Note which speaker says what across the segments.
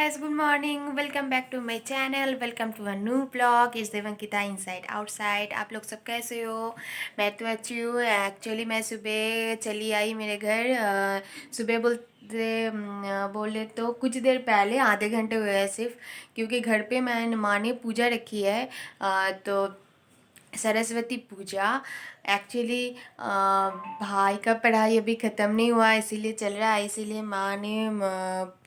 Speaker 1: guys, good morning. Welcome back to my channel. Welcome to a new vlog. It's Devankita inside outside. आप लोग सब कैसे हो? मैं तो अच्छी हूँ. एक्चुअली मैं सुबह चली आई मेरे घर. सुबह बोले तो कुछ देर पहले, आधे घंटे हुए हैं सिर्फ, क्योंकि घर पे मैंने माँ ने पूजा रखी है. तो सरस्वती पूजा. एक्चुअली भाई का पढ़ाई अभी ख़त्म नहीं हुआ, इसीलिए चल रहा है. इसीलिए माँ ने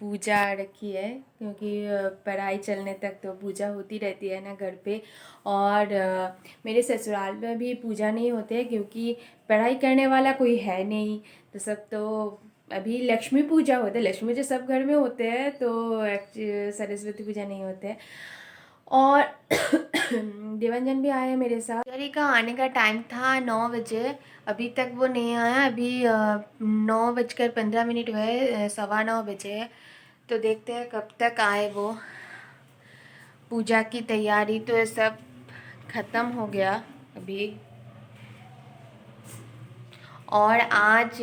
Speaker 1: पूजा रखी है, क्योंकि पढ़ाई चलने तक तो पूजा होती रहती है ना घर पे. और मेरे ससुराल में भी पूजा नहीं होते, क्योंकि पढ़ाई करने वाला कोई है नहीं. तो सब तो अभी लक्ष्मी पूजा होते हैं. लक्ष्मी पूजा सब घर में होते हैं, तो सरस्वती पूजा नहीं होते हैं. और देवांजन भी आए हैं मेरे साथ. पुजारी का आने का टाइम था 9 बजे. अभी तक वो नहीं आया. अभी 9:15 हुए, 9:15 बजे. तो देखते हैं कब तक आए वो. पूजा की तैयारी तो ये सब ख़त्म हो गया अभी. और आज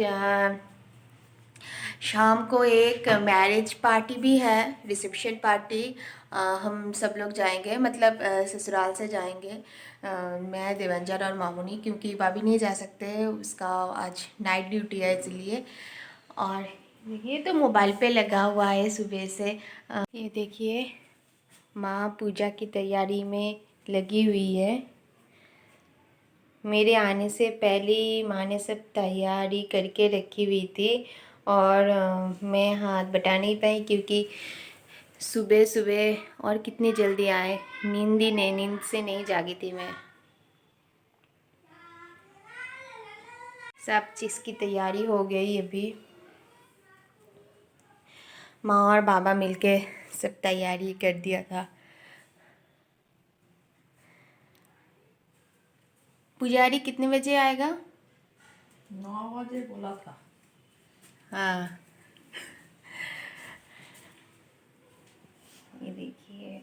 Speaker 1: शाम को एक मैरिज पार्टी भी है, रिसेप्शन पार्टी. हम सब लोग जाएंगे, मतलब ससुराल से जाएंगे. मैं, देवंजन और मामूनी, क्योंकि भाभी नहीं जा सकते, उसका आज नाइट ड्यूटी है इसलिए. और ये तो मोबाइल पे लगा हुआ है सुबह से. ये देखिए, माँ पूजा की तैयारी में लगी हुई है. मेरे आने से पहले माँ ने सब तैयारी करके रखी हुई थी. और मैं हाथ बटा नहीं पाई, क्योंकि सुबह सुबह और कितनी जल्दी आए. नींद से नहीं जागी थी मैं. सब चीज़ की तैयारी हो गई अभी. माँ और बाबा मिलके सब तैयारी कर दिया था. पुजारी कितने बजे आएगा?
Speaker 2: 9 बजे बोला था.
Speaker 1: हाँ, ये देखिए,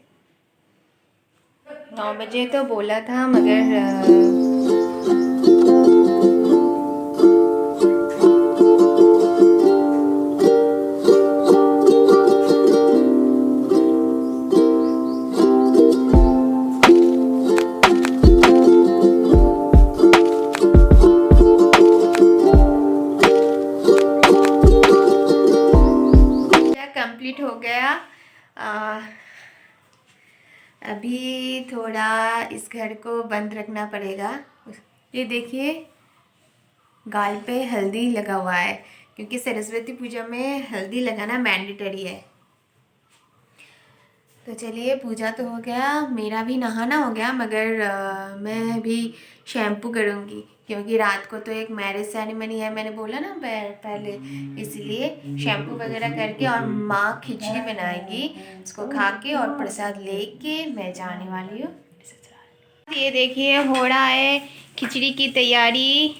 Speaker 1: 9 बजे तो बोला था, मगर कंप्लीट हो गया. अभी थोड़ा इस घर को बंद रखना पड़ेगा. ये देखिए, गाल पे हल्दी लगा हुआ है, क्योंकि सरस्वती पूजा में हल्दी लगाना मैंडेटरी है. तो चलिए, पूजा तो हो गया, मेरा भी नहाना हो गया, मगर मैं भी शैम्पू करूँगी, क्योंकि रात को तो एक मैरिज सेरेमनी है, मैंने बोला ना पहले. इसलिए शैम्पू वगैरह करके, और माँ खिचड़ी बनाएगी, उसको खा के और प्रसाद लेके मैं जाने वाली हूँ. ये देखिए, हो रहा है खिचड़ी की तैयारी.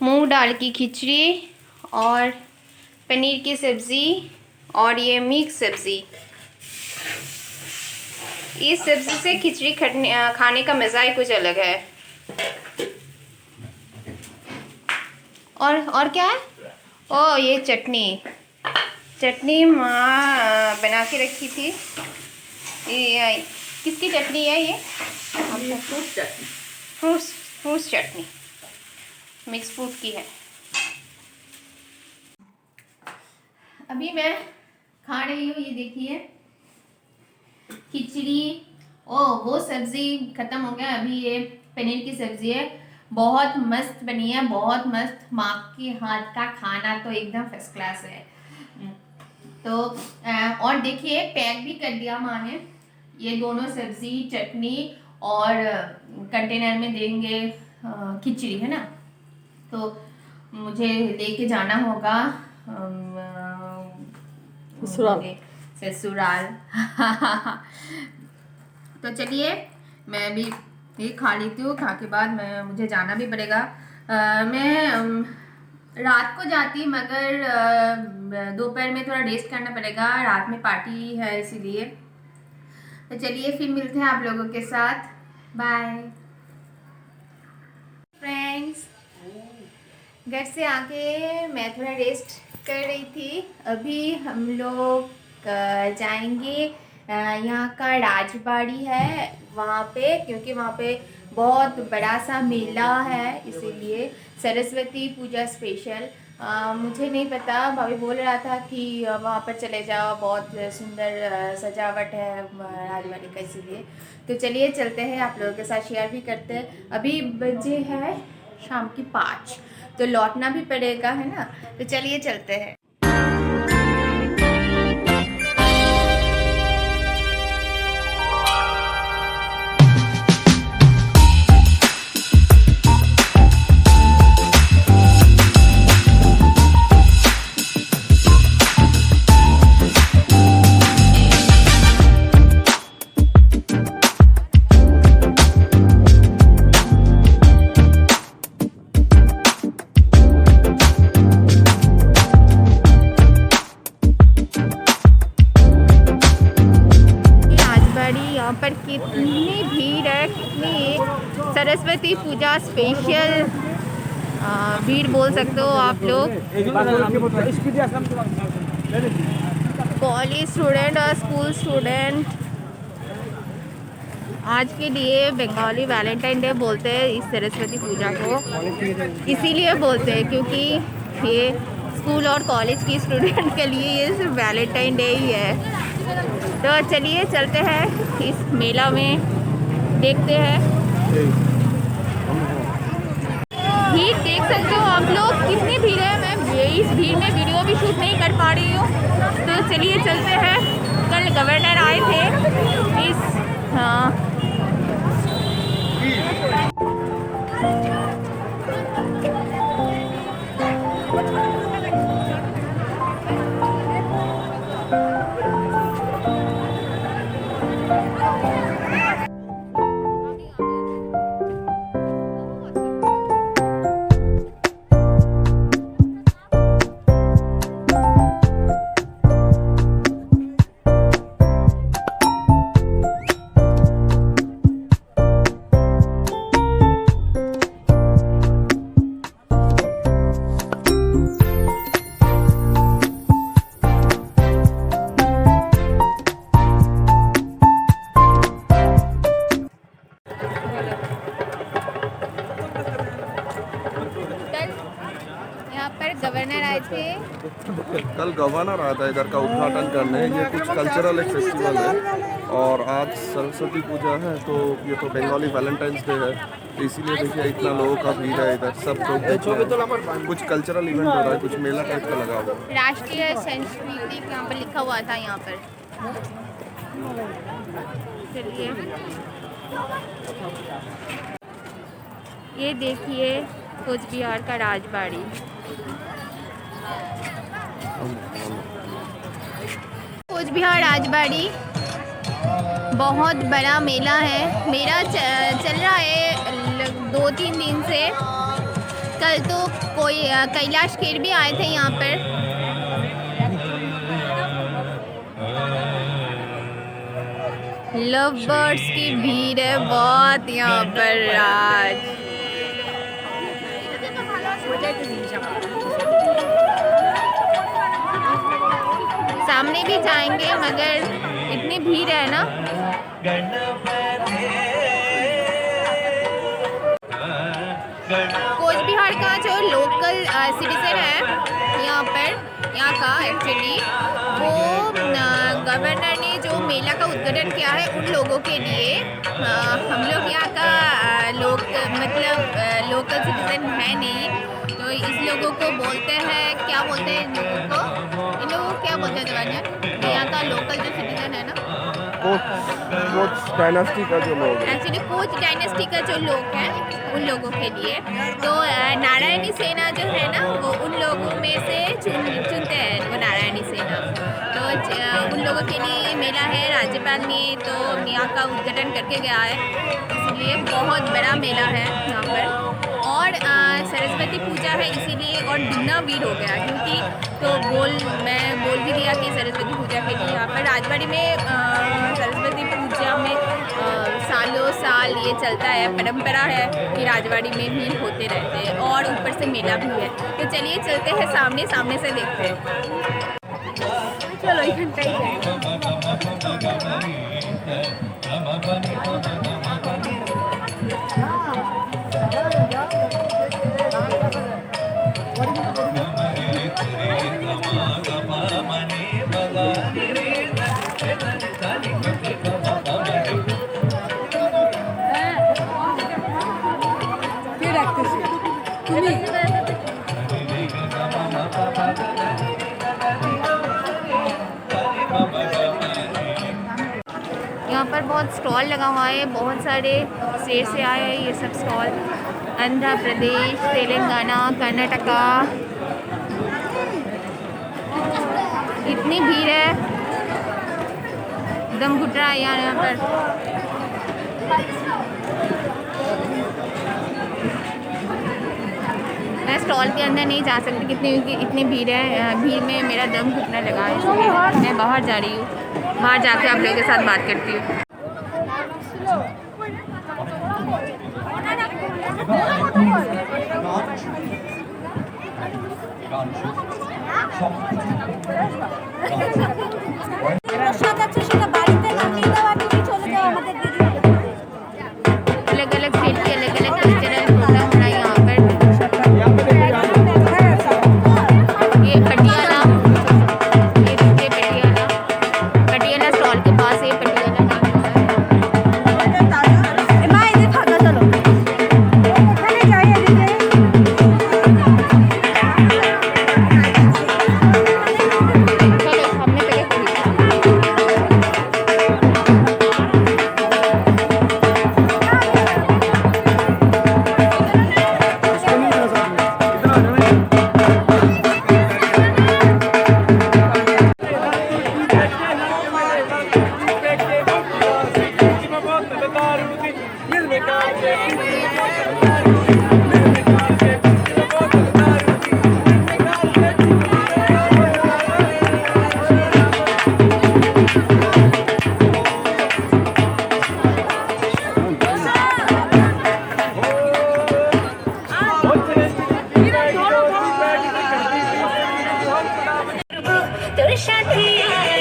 Speaker 1: मूंग दाल की खिचड़ी और पनीर की सब्ज़ी, और ये मिक्स सब्ज़ी. इस सब्ज़ी से खिचड़ी खाने का मज़ा ही कुछ अलग है. और क्या है? ओ, ये चटनी माँ बना के रखी थी. ये किसकी चटनी है ये? फ्रूट्स चटनी, मिक्स फ्रूट की है. अभी मैं खा रही हूँ. ये देखिए, खिचड़ी. वो सब्ज़ी ख़त्म हो गया. अभी ये पनीर की सब्ज़ी है, बहुत मस्त बनी है, बहुत मस्त. माँ के हाथ का खाना तो एकदम फर्स्ट क्लास है. तो और देखिए, पैक भी कर दिया माँ ने ये दोनों सब्ज़ी, चटनी, और कंटेनर में देंगे खिचड़ी, है ना. तो मुझे लेके जाना होगा ससुराल. तो चलिए, मैं भी ये खा लेती हूँ. खा के बाद मुझे जाना भी पड़ेगा. मैं रात को जाती, मगर दोपहर में थोड़ा रेस्ट करना पड़ेगा, रात में पार्टी है इसीलिए. तो चलिए, फिर मिलते हैं आप लोगों के साथ. Bye friends. घर से आके मैं थोड़ा रेस्ट कर रही थी. अभी हम लोग जाएंगे यहाँ का राजबाड़ी है वहाँ पे, क्योंकि वहाँ पे बहुत बड़ा सा मेला है, इसीलिए सरस्वती पूजा स्पेशल। मुझे नहीं पता, भाभी बोल रहा था कि वहाँ पर चले जाओ, बहुत सुंदर सजावट है राजबाड़ी का, इसीलिए। तो चलिए चलते हैं, आप लोगों के साथ शेयर भी करते हैं। अभी बजे है शाम की 5, तो लौटना भी पड़ेगा, है ना। तो चलिए चलते हैं। यहाँ पर कितनी भीड़ है, कितनी सरस्वती पूजा स्पेशल भीड़ बोल सकते हो आप लोग। कॉलेज स्टूडेंट और स्कूल स्टूडेंट आज के लिए बंगाली वैलेंटाइन डे बोलते हैं इस सरस्वती पूजा को, इसीलिए बोलते हैं क्योंकि ये स्कूल और कॉलेज की स्टूडेंट के लिए ये सिर्फ वैलेंटाइन डे ही है। तो चलिए चलते हैं इस मेला में, देखते हैं। भीड़ देख सकते हो आप लोग, कितनी भीड़ है। मैं इस भीड़ में वीडियो भी शूट नहीं कर पा रही हूँ। तो चलिए चलते हैं। कल गवर्नर आए थे इस गवर्नर आए थे।
Speaker 3: कल गवर्नर आया था इधर का उद्घाटन करने। ये कुछ कल्चरल एक फेस्टिवल है और आज सरस्वती पूजा है, तो ये तो बंगाली वैलेंटाइंस डे है, तो इसीलिए देखिए इतना लोगों का भीड़ है इधर। सब लोग देख रहे हैं, कुछ कल्चरल इवेंट हो रहा है, कुछ मेला टाइप का लगा हुआ है।
Speaker 1: राष्ट्रीय संस्कृति यहाँ पर लिखा हुआ था यहाँ पर। चलिए ये देखिए कुछ बिहार का राजबाड़ी। कुछ बिहार राजबाड़ी बहुत बड़ा मेला है। मेला चल रहा है 2-3 दिन से। कल तो कोई कैलाश खेर भी आए थे यहाँ पर। लव बर्ड्स की भीड़ है बहुत यहाँ पर आज। सामने भी जाएंगे मगर इतनी भीड़ है ना। कोच बिहार का जो लोकल सिटीजन है यहाँ पर, यहाँ का एक्चुअली वो गवर्नर ने जो मेला का उद्घाटन किया है उन लोगों के लिए। हम लोग यहाँ का लोकल सिटीजन है नहीं, तो इस लोगों को बोलते हैं, क्या बोलते हैं इन लोगों को क्या बोलते हैं गवर्नर? यहाँ का लोकल जो सिटीजन है ना,
Speaker 3: कोच डायनेस्टी का जो लोग हैं,
Speaker 1: एक्चुअली कोच डायनेस्टी का जो लोग हैं उन लोगों के लिए। तो नारायणी सेना जो है ना वो उन लोगों में से चुनते हैं वो नारायणी सेना। तो उन लोगों के लिए ये मेला है। राज्यपाल ने तो यहाँ का उद्घाटन करके गया है, इसलिए बहुत बड़ा मेला है यहाँ पर। और सरस्वती पूजा है इसीलिए और दुगना भीड़ हो गया, क्योंकि तो मैं बोल भी दिया कि सरस्वती पूजा के लिए यहाँ पर राजबाड़ी में सरस्वती पूजा में सालों साल ये चलता है, परंपरा है कि राजबाड़ी में भीड़ होते रहते हैं और ऊपर से मेला भी है। तो चलिए चलते हैं सामने से देखते हैं। চলো এখানটাই যাই। यहाँ पर बहुत स्टॉल लगा हुआ है, बहुत सारे स्टेट से आए हैं ये सब स्टॉल। आंध्र प्रदेश, तेलंगाना, कर्नाटका। इतनी भीड़ है, दम घुट रहा है यार यहाँ पर। मैं स्टॉल के अंदर नहीं जा सकती, कितनी इतनी भीड़ है। भीड़ में मेरा दम घुटने लगा है, इसलिए मैं बाहर जा रही हूँ। बाहर जाके आप लोगों के साथ बात करती हूँ। अलग अलग स्टेट के अलग अलग कल्चरल प्रोग्राम हो रहा है यहाँ पर। ये पटियाला, ये देखिए पटियाला, पटियाला स्टॉल के पास ये पटियाला का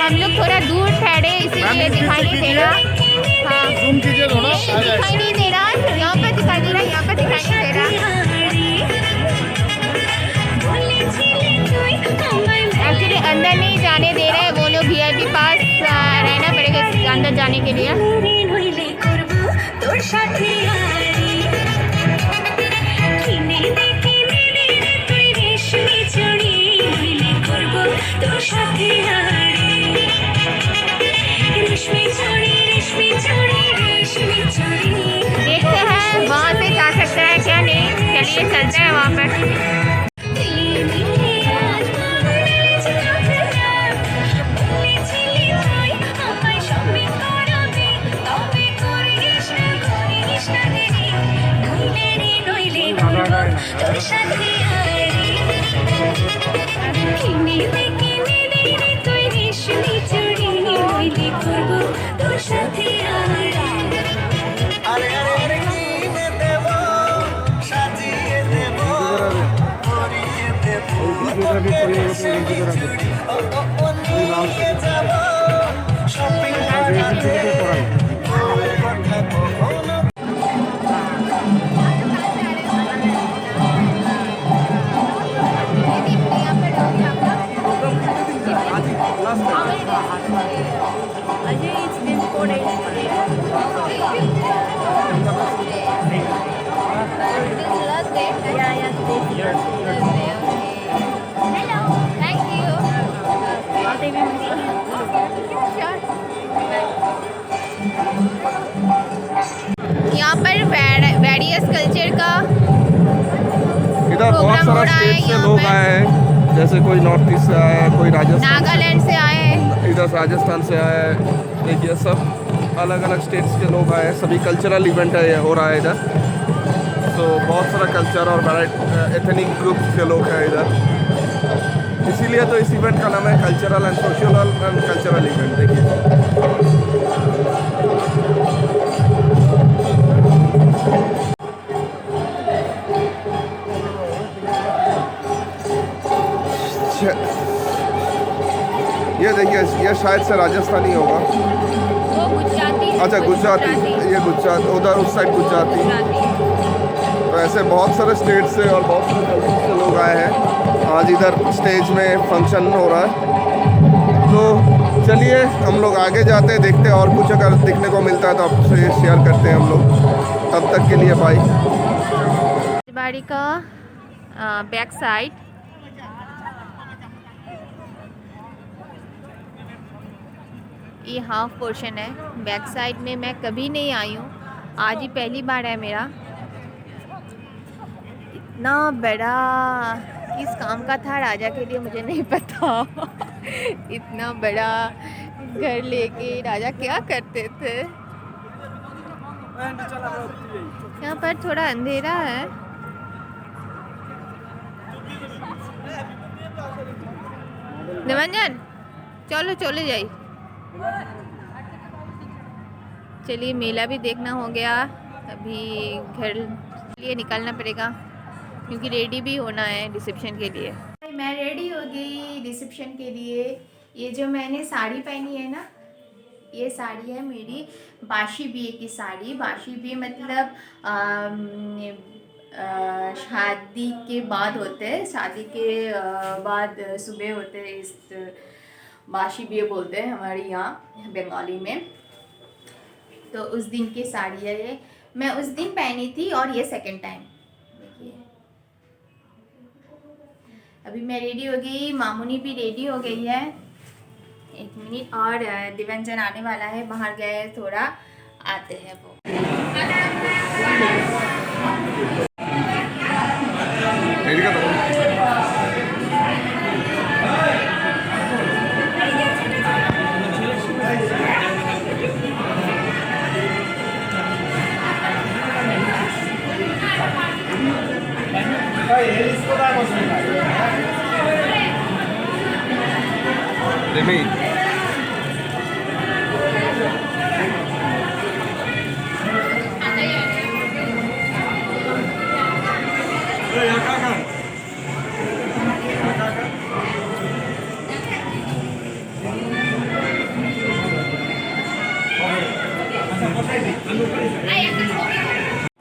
Speaker 1: हम लोग थोड़ा दूर ठहरे इसीलिए दिखाई नहीं दे रहा। हाँ, दिखाई नहीं दे रहा, यहाँ पर दिखाई दे रहा, यहाँ पर दिखाई नहीं दे रहा। एक्चुअली अंदर नहीं जाने दे रहे वो लोग, VIP पास रहना पड़ेगा अंदर जाने के लिए। देखते हैं वहाँ से जा सकते हैं क्या नहीं। चलिए चलते हैं वहाँ पर। यहाँ पर वेरियस कल्चर का
Speaker 3: इधर बहुत सारा स्टेट से लोग आए हैं, जैसे कोई नॉर्थ ईस्ट से आए हैं, कोई राजस्थान,
Speaker 1: नागालैंड से आए हैं,
Speaker 3: इधर राजस्थान से आए हैं। देखिए सब अलग अलग स्टेट्स के लोग आए हैं, सभी कल्चरल इवेंट है हो रहा है इधर। तो बहुत सारा कल्चर और एथनिक ग्रुप के लोग हैं इधर, इसीलिए तो इस इवेंट का नाम है cultural and social and cultural event. देखिए ये देखिए ये शायद से राजस्थानी होगा।
Speaker 1: वो गुजराती है,
Speaker 3: अच्छा गुजराती, ये गुजरात, उधर उस साइड गुजराती। तो ऐसे बहुत सारे स्टेट से और बहुत सारे कंट्री से लोग आए हैं। आज इधर स्टेज में फंक्शन हो रहा है। तो चलिए हम लोग आगे जाते हैं, देखते हैं और कुछ अगर दिखने को मिलता है तो आपसे शेयर करते हैं हम लोग। तब तक के लिए बाय।
Speaker 1: बाड़ी का बैक साइड ये हाफ पोर्शन है। बैक साइड में मैं कभी नहीं आई हूँ, आज ही पहली बार है मेरा। इतना बड़ा किस काम का था राजा के लिए मुझे नहीं पता। इतना बड़ा घर लेके राजा क्या करते थे। यहाँ पर थोड़ा अंधेरा है। निरंजन चलो चले जाइए। चलिए मेला भी देखना हो गया, अभी घर लिए निकलना पड़ेगा क्योंकि रेडी भी होना है रिसेप्शन के लिए। मैं रेडी हो गई रिसेप्शन के लिए। ये जो मैंने साड़ी पहनी है ना, ये साड़ी है मेरी बाशी बीए की साड़ी। बाशी बीए मतलब शादी के बाद होते हैं, शादी के बाद सुबह होते हैं, इस बाशी बीए बोलते हैं हमारे यहाँ बंगाली में। तो उस दिन की साड़ी है ये, मैं उस दिन पहनी थी और ये सेकंड टाइम। देखिए अभी मैं रेडी हो गई, मामूनी भी रेडी हो गई है। एक मिनट, और दिव्यांजन आने वाला है, बाहर गए थोड़ा, आते हैं वो।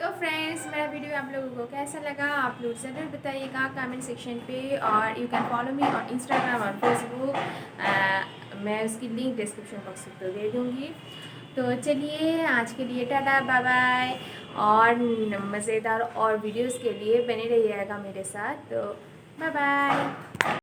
Speaker 1: तो फ्रेंड्स मेरा वीडियो आप लोगों को कैसा लगा आप लोग ज़रूर बताइएगा कमेंट सेक्शन पे। और you can follow me on Instagram और फेसबुक, मैं उसकी लिंक डिस्क्रिप्शन बॉक्स में दे दूँगी। तो चलिए आज के लिए टाटा बाय बाय, और मज़ेदार और वीडियोस के लिए बने रहिएगा मेरे साथ। तो बाय बाय।